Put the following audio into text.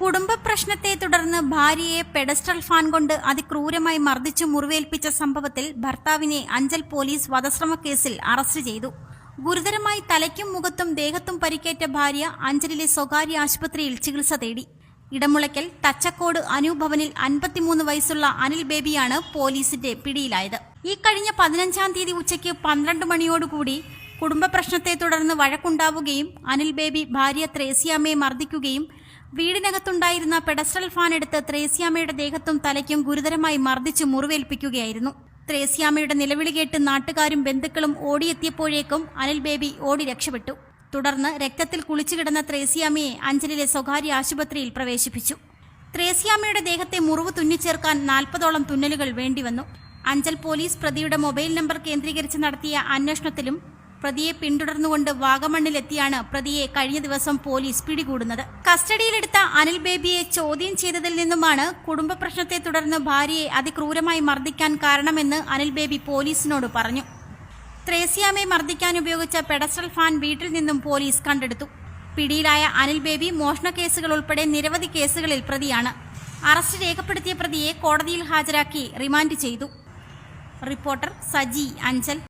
കുടുംബ പ്രശ്നത്തെ തുടർന്ന് ഭാര്യയെ പെഡസ്ട്രൽ ഫാൻ കൊണ്ട് അതിക്രൂരമായി മർദ്ദിച്ചു മുറിവേൽപ്പിച്ച സംഭവത്തിൽ ഭർത്താവിനെ അഞ്ചൽ പോലീസ് വധശ്രമ കേസിൽ അറസ്റ്റ് ചെയ്തു. ഗുരുതരമായി തലയ്ക്കും മുഖത്തും ദേഹത്തും പരിക്കേറ്റ ഭാര്യ അഞ്ചലിലെ സ്വകാര്യ ആശുപത്രിയിൽ ചികിത്സ തേടി. ഇടമുളയ്ക്കൽ തച്ചക്കോട് അനുഭവനിൽ 53 വയസ്സുള്ള അനിൽ ബേബിയാണ് പോലീസിന്റെ പിടിയിലായത്. ഈ കഴിഞ്ഞ 15-ാം തീയതി ഉച്ചയ്ക്ക് 12 മണിയോടുകൂടി കുടുംബ പ്രശ്നത്തെ തുടർന്ന് വഴക്കുണ്ടാവുകയും അനിൽ ബേബി ഭാര്യ ത്രേസ്യാമ്മയെ മർദ്ദിക്കുകയും വീടിനകത്തുണ്ടായിരുന്ന പെഡസ്ട്രൽ ഫാൻ എടുത്ത് ത്രേസ്യാമ്മയുടെ ദേഹത്തും തലയ്ക്കും ഗുരുതരമായി മർദ്ദിച്ചു മുറിവേൽപ്പിക്കുകയായിരുന്നു. ത്രേസ്യാമ്മയുടെ നിലവിളി കേട്ട് നാട്ടുകാരും ബന്ധുക്കളും ഓടിയെത്തിയപ്പോഴേക്കും അനിൽ ബേബി ഓടി രക്ഷപ്പെട്ടു. തുടർന്ന് രക്തത്തിൽ കുളിച്ചുകിടന്ന ത്രേസ്യാമ്മയെ അഞ്ചലിലെ സ്വകാര്യ ആശുപത്രിയിൽ പ്രവേശിപ്പിച്ചു. ത്രേസ്യാമ്മയുടെ ദേഹത്തെ മുറിവ് തുന്നിച്ചേർക്കാൻ 40ഓളം തുന്നലുകൾ വേണ്ടിവന്നു. അഞ്ചൽ പോലീസ് പ്രതിയുടെ മൊബൈൽ നമ്പർ കേന്ദ്രീകരിച്ച് നടത്തിയ അന്വേഷണത്തിലും പ്രതിയെ പിന്തുടർന്നുകൊണ്ട് വാഗമണ്ണിലെത്തിയാണ് പ്രതിയെ കഴിഞ്ഞ ദിവസം പോലീസ് പിടികൂടുന്നത്. കസ്റ്റഡിയിലെടുത്ത അനിൽ ബേബിയെ ചോദ്യം ചെയ്തതിൽ നിന്നുമാണ് കുടുംബ പ്രശ്നത്തെ തുടർന്ന് ഭാര്യയെ അതിക്രൂരമായി മർദ്ദിക്കാൻ കാരണമെന്ന് അനിൽ ബേബി പോലീസിനോട് പറഞ്ഞു. ത്രേസ്യാമ്മയെ മർദ്ദിക്കാൻ ഉപയോഗിച്ച പെഡസ്ട്രൽ ഫാൻ വീട്ടിൽ നിന്നും പോലീസ് കണ്ടെടുത്തു. പിടിയിലായ അനിൽ ബേബി മോഷണ കേസുകൾ ഉൾപ്പെടെ നിരവധി കേസുകളിൽ പ്രതിയാണ്. അറസ്റ്റ് രേഖപ്പെടുത്തിയ പ്രതിയെ കോടതിയിൽ ഹാജരാക്കി റിമാൻഡ് ചെയ്തു. റിപ്പോർട്ടർ സജി, അഞ്ചൽ.